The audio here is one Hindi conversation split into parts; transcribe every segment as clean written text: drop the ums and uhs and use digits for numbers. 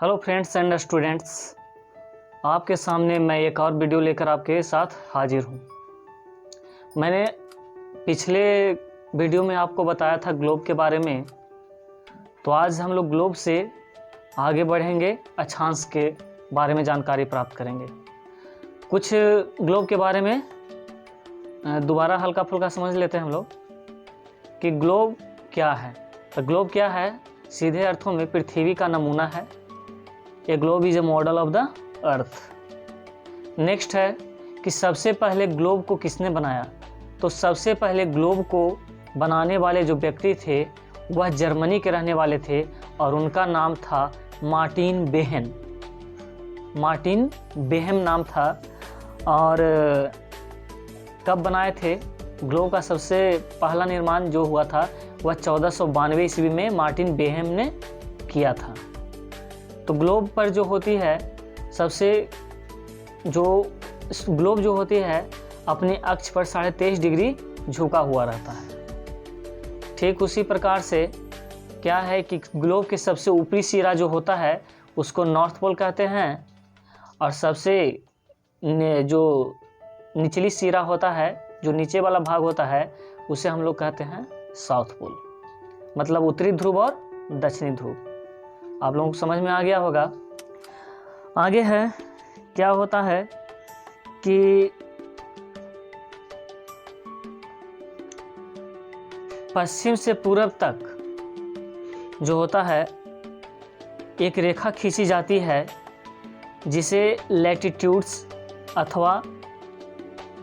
हेलो फ्रेंड्स एंड स्टूडेंट्स, आपके सामने मैं एक और वीडियो लेकर आपके साथ हाजिर हूँ। मैंने पिछले वीडियो में आपको बताया था ग्लोब के बारे में, तो आज हम लोग ग्लोब से आगे बढ़ेंगे, अक्षांश के बारे में जानकारी प्राप्त करेंगे। कुछ ग्लोब के बारे में दोबारा हल्का फुल्का समझ लेते हैं हम लोग कि ग्लोब क्या है। तो ग्लोब क्या है? सीधे अर्थों में पृथ्वी का नमूना है। ए globe is a model of the earth. Next है कि सबसे पहले ग्लोब को किसने बनाया? तो सबसे पहले ग्लोब को बनाने वाले जो व्यक्ति थे वह जर्मनी के रहने वाले थे और उनका नाम था मार्टिन बेहम। मार्टिन बेहम नाम था। और कब बनाए थे? ग्लोब का सबसे पहला निर्माण जो हुआ था वह 1492 ईस्वी में मार्टिन बेहम ने किया था। तो ग्लोब पर जो होती है ग्लोब जो होती है अपने अक्ष पर 23.5 डिग्री झुका हुआ रहता है। ठीक उसी प्रकार से क्या है कि ग्लोब के सबसे ऊपरी सिरा जो होता है उसको नॉर्थ पोल कहते हैं और सबसे जो निचली सिरा होता है, जो नीचे वाला भाग होता है, उसे हम लोग कहते हैं साउथ पोल। मतलब उत्तरी ध्रुव और दक्षिणी ध्रुव। आप लोगों को समझ में आ गया होगा। आगे है क्या होता है कि पश्चिम से पूर्व तक जो होता है एक रेखा खींची जाती है जिसे लैटिट्यूड्स अथवा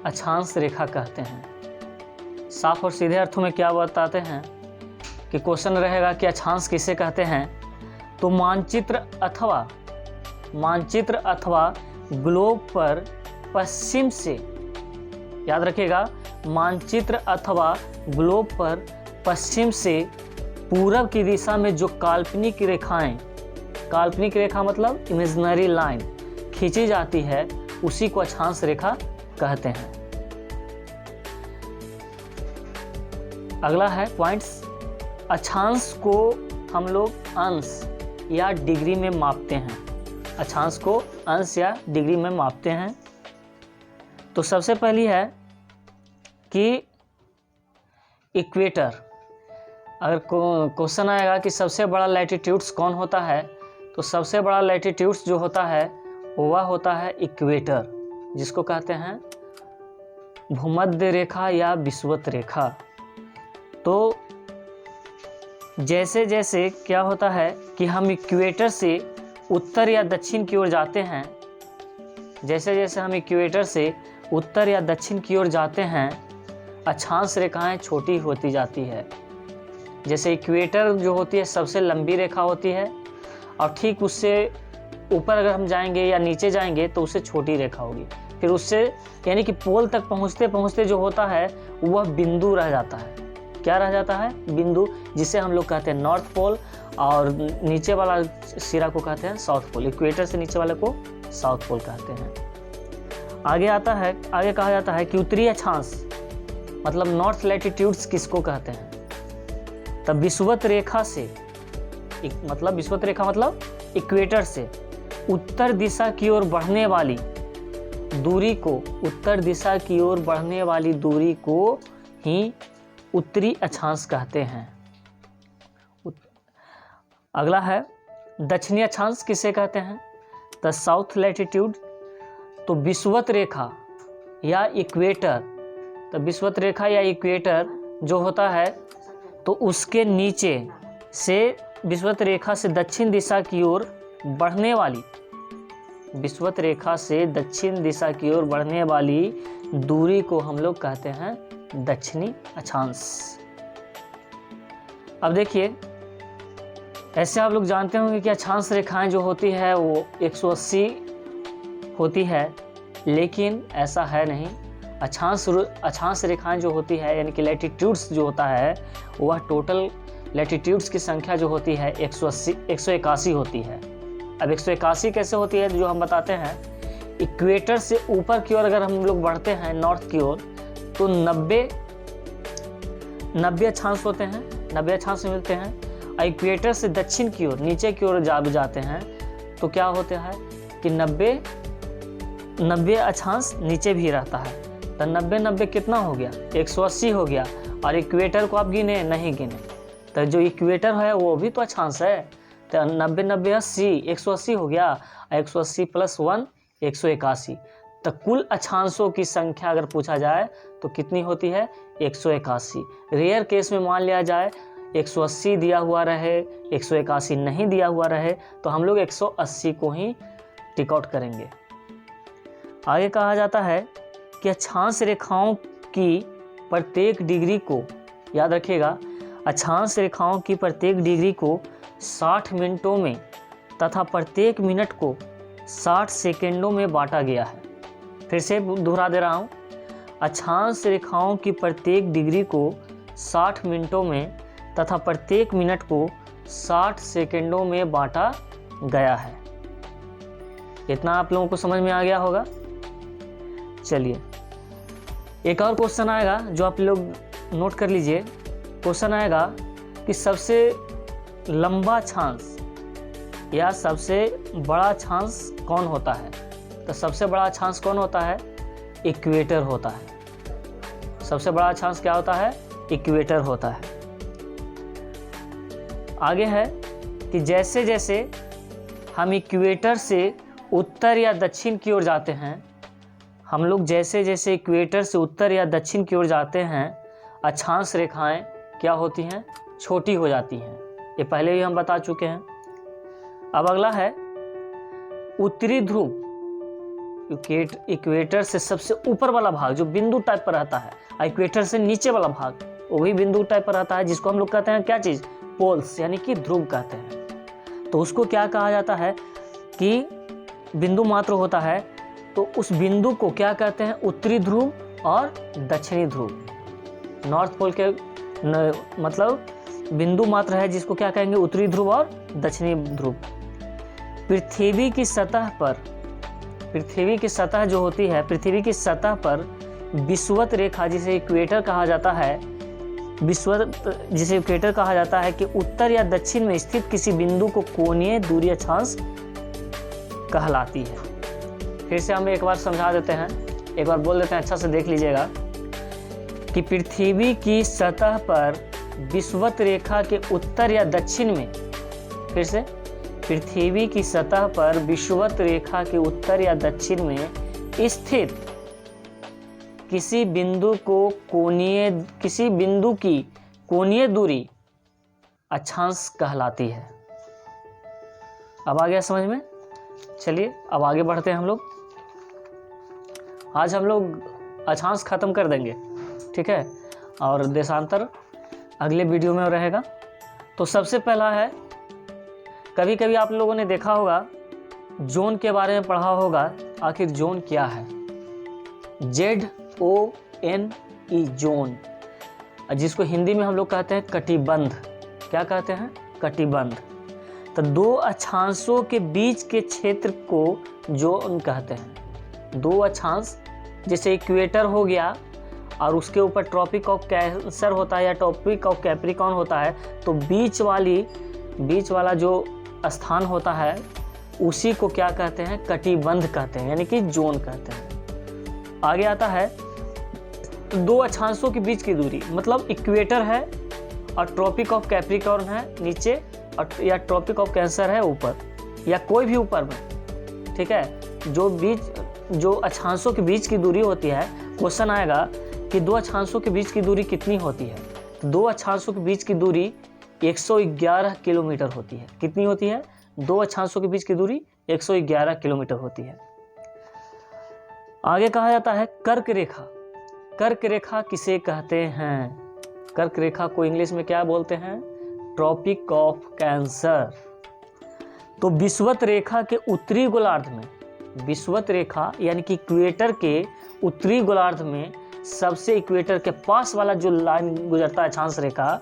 अक्षांश रेखा कहते हैं। साफ और सीधे अर्थों में क्या बताते हैं कि क्वेश्चन रहेगा कि अक्षांश किसे कहते हैं? तो मानचित्र अथवा ग्लोब पर पश्चिम से, याद रखिएगा, मानचित्र अथवा ग्लोब पर पश्चिम से पूरब की दिशा में जो काल्पनिक रेखा मतलब इमेजिनरी लाइन खींची जाती है उसी को अक्षांश रेखा कहते हैं। अगला है पॉइंट्स। अक्षांश को हम लोग अंश या डिग्री में मापते हैं। अक्षांश को अंश या डिग्री में मापते हैं। तो सबसे पहली है कि इक्वेटर। अगर क्वेश्चन आएगा कि सबसे बड़ा लैटिट्यूड्स कौन होता है, तो सबसे बड़ा लैटिट्यूड्स जो होता है वह होता है इक्वेटर, जिसको कहते हैं भूमध्य रेखा या विषुवत रेखा। तो जैसे जैसे क्या होता है कि हम इक्वेटर से उत्तर या दक्षिण की ओर जाते हैं, जैसे जैसे हम इक्वेटर से उत्तर या दक्षिण की ओर जाते हैं, अक्षांश रेखाएं छोटी होती जाती है। जैसे इक्वेटर जो होती है सबसे लंबी रेखा होती है और ठीक उससे ऊपर अगर हम जाएंगे या नीचे जाएंगे तो उससे छोटी रेखा होगी। फिर उससे यानी कि पोल तक पहुँचते पहुँचते जो होता है वह बिंदु रह जाता है। क्या रह जाता है? बिंदु, जिसे हम लोग कहते हैं नॉर्थ पोल और नीचे वाला सिरा को कहते हैं साउथ पोल। इक्वेटर से नीचे वाले को साउथ पोल कहते हैं। आगे कहा जाता है कि उत्तरी अक्षांश मतलब नॉर्थ लैटिट्यूड्स किसको कहते हैं? तब विषुवत रेखा मतलब इक्वेटर से उत्तर दिशा की ओर बढ़ने वाली दूरी को ही उत्तरी अक्षांश कहते हैं। अगला है दक्षिणी अक्षांश किसे कहते हैं? The south latitude. तो विषुवत रेखा या इक्वेटर जो होता है तो उसके नीचे से विषुवत रेखा से दक्षिण दिशा की ओर बढ़ने वाली दूरी को हम लोग कहते हैं दक्षिणी अक्षांश। अब देखिए, ऐसे आप लोग जानते होंगे कि अक्षांश रेखाएं जो होती है वो 180 होती है, लेकिन ऐसा है नहीं। अक्षांश रेखाएं जो होती है यानी कि लैटिट्यूड्स जो होता है वह टोटल लैटिट्यूड्स की संख्या जो होती है 181 होती है। अब 181 कैसे होती है जो हम बताते हैं। इक्वेटर से ऊपर की ओर अगर हम लोग बढ़ते हैं नॉर्थ की ओर तो 90 अक्षांश होते हैं, 90 अक्षांश मिलते हैं। इक्वेटर से दक्षिण की ओर नीचे की ओर जाते हैं तो क्या होता है कि 90 अक्षांश नीचे भी रहता है। तो 90 कितना हो गया, 180 हो गया। और इक्वेटर को आप गिने नहीं गिने, तो जो इक्वेटर है वो भी तो अक्षांश है। तो 90 80 180 हो गया, 180 + 1 181। तो कुल अक्षांशों की संख्या अगर पूछा जाए तो कितनी होती है, 181। रेयर केस में मान लिया जाए 180 दिया हुआ रहे, 181 नहीं दिया हुआ रहे, तो हम लोग 180 को ही टिक आउट करेंगे। आगे कहा जाता है कि अक्षांश रेखाओं की प्रत्येक डिग्री को, याद रखिएगा, अक्षांश रेखाओं की प्रत्येक डिग्री को 60 मिनटों में तथा प्रत्येक मिनट को 60 सेकेंडों में बांटा गया है। फिर से दोहरा दे रहा हूँ, अक्षांश रेखाओं की प्रत्येक डिग्री को 60 मिनटों में तथा प्रत्येक मिनट को 60 सेकेंडों में बांटा गया है। इतना आप लोगों को समझ में आ गया होगा। चलिए एक और क्वेश्चन आएगा जो आप लोग नोट कर लीजिए। क्वेश्चन आएगा कि सबसे लंबा अक्षांश या सबसे बड़ा अक्षांश कौन होता है। तो सबसे बड़ा अक्षांश कौन होता है, इक्वेटर होता है। सबसे बड़ा अक्षांश क्या होता है, इक्वेटर होता है। आगे है कि जैसे जैसे हम इक्वेटर से उत्तर या दक्षिण की ओर जाते हैं, हम लोग जैसे जैसे इक्वेटर से उत्तर या दक्षिण की ओर जाते हैं, अक्षांश रेखाएं क्या होती हैं, छोटी हो जाती हैं। ये पहले भी हम बता चुके हैं। अब अगला है उत्तरी ध्रुव। इक्वेटर से सबसे ऊपर वाला भाग जो बिंदु टाइप पर रहता है, इक्वेटर से नीचे वाला भाग वो भी बिंदु टाइप पर रहता है, जिसको हम लोग कहते हैं क्या चीज़, पोल्स, यानी कि ध्रुव कहते हैं। तो उसको क्या कहा जाता है कि बिंदु मात्र होता है, तो उस बिंदु को क्या कहते हैं, उत्तरी ध्रुव और दक्षिणी ध्रुव। नॉर्थ पोल के मतलब बिंदु मात्र है जिसको क्या कहेंगे, उत्तरी ध्रुव और दक्षिणी ध्रुव। पृथ्वी की सतह पर, पृथ्वी की सतह जो होती है, पृथ्वी की सतह पर विषुवत रेखा जिसे इक्वेटर कहा जाता है, विषुवत जिसे इक्वेटर कहा जाता है, कि उत्तर या दक्षिण में स्थित किसी बिंदु को कोणीय दूरी अक्षांश कहलाती है। फिर से हम एक बार समझा देते हैं, एक बार बोल देते हैं, अच्छा से देख लीजिएगा कि पृथ्वी की सतह पर विषुवत रेखा के उत्तर या दक्षिण में, फिर से, पृथ्वी की सतह पर विषुवत रेखा के उत्तर या दक्षिण में स्थित किसी बिंदु की कोणीय दूरी अक्षांश कहलाती है। अब आ गया समझ में। चलिए अब आगे बढ़ते हैं हम लोग। आज हम लोग अक्षांश खत्म कर देंगे, ठीक है, और देशांतर अगले वीडियो में रहेगा। तो सबसे पहला है, कभी कभी आप लोगों ने देखा होगा, जोन के बारे में पढ़ा होगा। आखिर जोन क्या है, ZONE, जोन, जिसको हिंदी में हम लोग कहते हैं कटिबंध। क्या कहते हैं, कटिबंध। तो दो अक्षांशों के बीच के क्षेत्र को जोन कहते हैं। दो अक्षांश, जैसे इक्वेटर हो गया और उसके ऊपर ट्रॉपिक ऑफ कैंसर होता है या ट्रॉपिक ऑफ कैप्रिकॉर्न होता है, तो बीच वाला जो स्थान होता है उसी को क्या कहते हैं, कटिबंध कहते हैं, यानी कि जोन कहते हैं। आगे आता है दो अक्षांशों के बीच की दूरी, मतलब इक्वेटर है और ट्रॉपिक ऑफ कैप्रिकॉर्न है नीचे, और या ट्रॉपिक ऑफ कैंसर है ऊपर, या कोई भी ऊपर में, ठीक है। जो अक्षांशों के बीच की दूरी होती है, क्वेश्चन आएगा कि दो अक्षांशों के बीच की दूरी कितनी होती है। तो दो अक्षांशों के बीच की दूरी 111 किलोमीटर होती है। कितनी होती है, दो अक्षांशों के बीच की दूरी 111 किलोमीटर होती है। आगे कहा जाता है कर्क रेखा। कर्क रेखा किसे कहते हैं, कर्क रेखा को इंग्लिश में क्या बोलते हैं, ट्रॉपिक ऑफ कैंसर। तो विषुवत रेखा के उत्तरी गोलार्ध में, विषुवत रेखा यानी कि इक्वेटर के उत्तरी गोलार्ध में सबसे इक्वेटर के पास वाला जो लाइन गुजरता है, अक्षांश रेखा,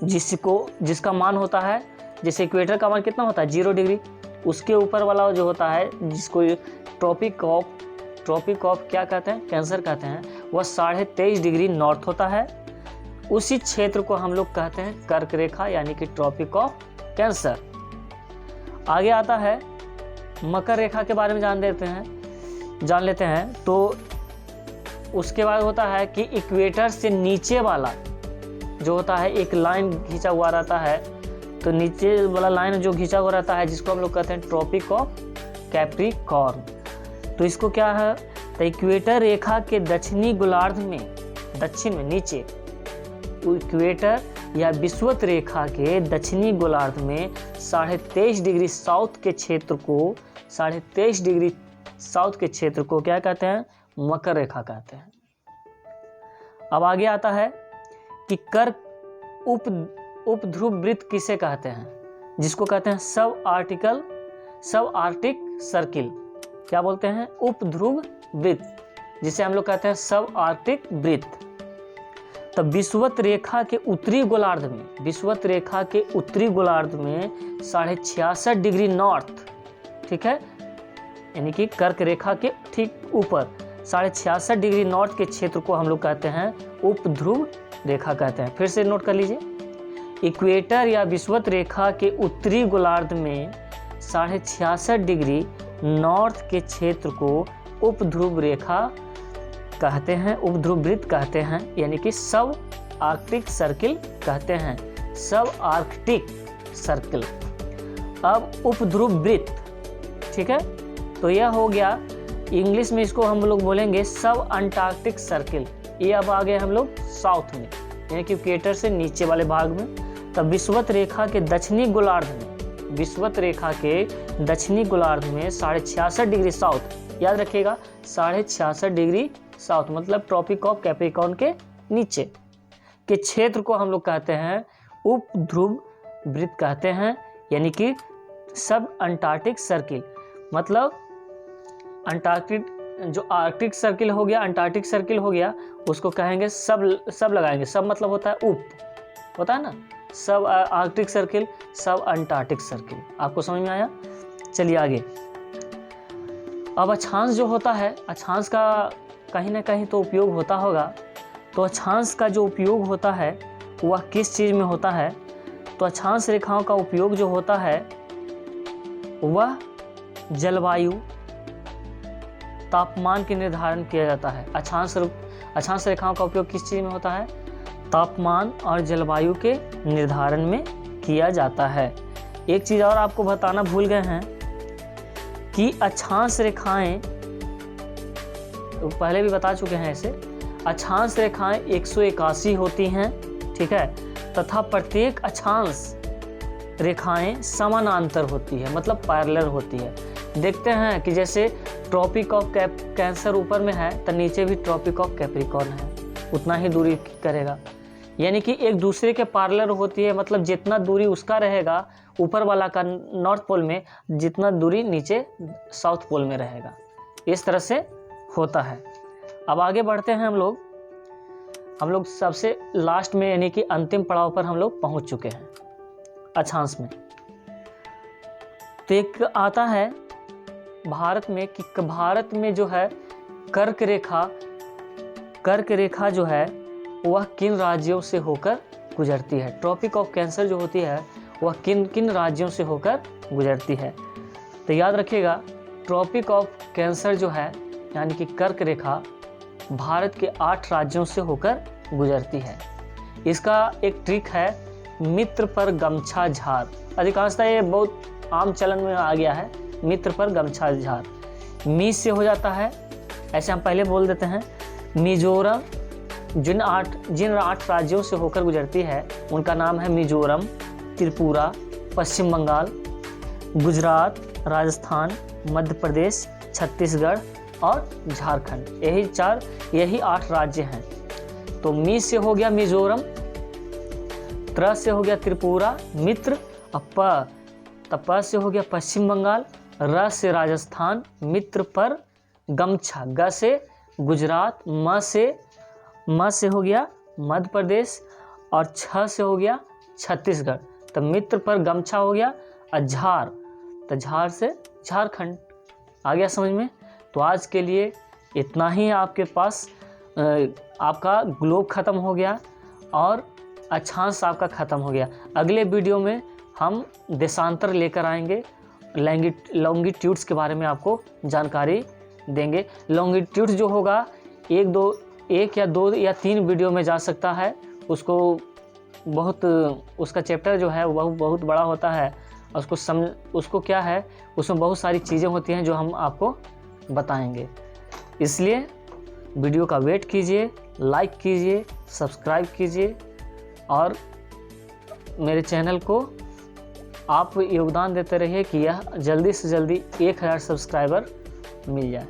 जिसका मान होता है, जैसे इक्वेटर का मान कितना होता है 0 डिग्री, उसके ऊपर वाला जो होता है जिसको ट्रॉपिक ऑफ क्या कहते हैं, कैंसर कहते हैं, वह 23.5 डिग्री नॉर्थ होता है। उसी क्षेत्र को हम लोग कहते हैं कर्क रेखा यानी कि ट्रॉपिक ऑफ कैंसर। आगे आता है मकर रेखा के बारे में जान लेते हैं। तो उसके बाद होता है कि इक्वेटर से नीचे वाला जो होता है एक लाइन खींचा हुआ रहता है, तो नीचे वाला लाइन जो खींचा हुआ रहता है जिसको हम लोग कहते हैं ट्रॉपिक ऑफ कैप्रिकॉर्न। तो इसको क्या है, तो इक्वेटर रेखा के दक्षिणी गोलार्ध में, दक्षिण में नीचे, इक्वेटर या विषुवत रेखा के दक्षिणी गोलार्ध में 23.5 डिग्री साउथ के क्षेत्र को 23.5 डिग्री साउथ के क्षेत्र को क्या कहते हैं, मकर रेखा कहते हैं। अब आगे आता है कि कर्क उपध्रुव वृत्त किसे कहते हैं, जिसको कहते हैं सब आर्टिक सर्किल। क्या बोलते हैं, उपध्रुव वृत्त, जिसे हम लोग कहते हैं सब आर्टिक वृत्त। तब विषुवत रेखा के उत्तरी गोलार्ध में, विषुवत रेखा के उत्तरी गोलार्ध में 66.5 डिग्री नॉर्थ, ठीक है, यानी कि कर्क रेखा के ठीक ऊपर 66.5 डिग्री नॉर्थ के क्षेत्र को हम लोग कहते हैं उपध्रुव रेखा कहते हैं। फिर से नोट कर लीजिए, इक्वेटर या विषुवत रेखा के उत्तरी गोलार्ध में 66.5 डिग्री नॉर्थ के क्षेत्र को उपध्रुव रेखा कहते हैं, उपध्रुव वृत्त कहते हैं, यानी कि सब आर्कटिक सर्किल कहते हैं, सब आर्कटिक सर्किल। अब उपध्रुव वृत्त, ठीक है, तो यह हो गया, इंग्लिश में इसको हम लोग बोलेंगे सब अंटार्कटिक सर्किल। ये अब आ गए हम लोग साउथ में, यानी कि इक्वेटर से नीचे वाले भाग में। तब विषुवत रेखा के दक्षिणी गोलार्ध में, विषुवत रेखा के दक्षिणी गोलार्ध में 66.5 डिग्री साउथ, याद रखिएगा 66.5 डिग्री साउथ मतलब ट्रॉपिक ऑफ कैप्रिकॉर्न के नीचे के क्षेत्र को हम लोग कहते हैं उपध्रुव वृत्त कहते हैं, यानी कि सब अंटार्कटिक सर्किल। मतलब अंटार्कटिक जो आर्कटिक सर्किल हो गया, अंटार्कटिक सर्किल हो गया, उसको कहेंगे सब लगाएंगे। सब मतलब होता है उप, होता है ना, सब आर्कटिक सर्किल, सब अंटार्कटिक सर्किल। आपको समझ में आया? चलिए आगे। अब अक्षांश जो होता है, अक्षांश का कहीं ना कहीं तो उपयोग होता होगा। तो अक्षांश का जो उपयोग होता है वह किस चीज़ में होता है? तो अक्षांश रेखाओं का उपयोग जो होता है वह जलवायु, तापमान के निर्धारण किया जाता है। अक्षांश रेखाओं का उपयोग किस चीज़ में होता है? तापमान और जलवायु के निर्धारण में किया जाता है। एक चीज़ और आपको बताना भूल गए हैं कि अक्षांश रेखाएं, पहले भी बता चुके हैं ऐसे, अक्षांश रेखाएं 181 होती हैं, ठीक है, तथा प्रत्येक अक्षांश रेखाएं समानांतर होती है, मतलब पैरेलल होती है। देखते हैं कि जैसे ट्रॉपिक ऑफ कैंसर ऊपर में है तो नीचे भी ट्रॉपिक ऑफ कैप्रिकॉर्न है, उतना ही दूरी करेगा, यानी कि एक दूसरे के पैरेलल होती है। मतलब जितना दूरी उसका रहेगा ऊपर वाला का नॉर्थ पोल में, जितना दूरी नीचे साउथ पोल में रहेगा, इस तरह से होता है। अब आगे बढ़ते हैं हम लोग सबसे लास्ट में, यानी कि अंतिम पड़ाव पर हम लोग पहुंच चुके हैं अक्षांश में। तो एक आता है भारत में कि भारत में जो है कर्क रेखा जो है वह किन राज्यों से होकर गुजरती है। ट्रॉपिक ऑफ कैंसर जो होती है वह किन किन राज्यों से होकर गुजरती है। तो याद रखिएगा, ट्रॉपिक ऑफ कैंसर जो है यानी कि कर्क रेखा भारत के 8 राज्यों से होकर गुजरती है। इसका एक ट्रिक है मित्र पर गमछा झार। अधिकांशतः ये बहुत आम चलन में आ गया है, मित्र पर गमछा झार। मी से हो जाता है, ऐसे हम पहले बोल देते हैं। मिजोरम जिन 8 राज्यों से होकर गुजरती है उनका नाम है मिजोरम, त्रिपुरा, पश्चिम बंगाल, गुजरात, राजस्थान, मध्य प्रदेश, छत्तीसगढ़ और झारखंड। यही 8 राज्य हैं। तो मी से हो गया मिजोरम, त्र से हो गया त्रिपुरा, मित्र, प से हो गया पश्चिम बंगाल, र से राजस्थान, मित्र पर गमछा, ग से गुजरात, म से हो गया मध्य प्रदेश और छ से हो गया छत्तीसगढ़। तो मित्र पर गमछा हो गया और झार, तो झार से झारखंड। आ गया समझ में? तो आज के लिए इतना ही आपके पास, आपका ग्लोब ख़त्म हो गया और अक्षांश आपका ख़त्म हो गया। अगले वीडियो में हम देशांतर लेकर आएंगे लॉन्गिट्यूड्स के बारे में आपको जानकारी देंगे। लॉन्गिट्यूड्स जो होगा एक या दो या तीन वीडियो में जा सकता है, उसको उसका चैप्टर जो है वो बहुत बड़ा होता है। उसको क्या है, उसमें बहुत सारी चीज़ें होती हैं जो हम आपको बताएंगे। इसलिए वीडियो का वेट कीजिए, लाइक कीजिए, सब्सक्राइब कीजिए और मेरे चैनल को आप योगदान देते रहिए कि यह जल्दी से जल्दी 1000 सब्सक्राइबर मिल जाए।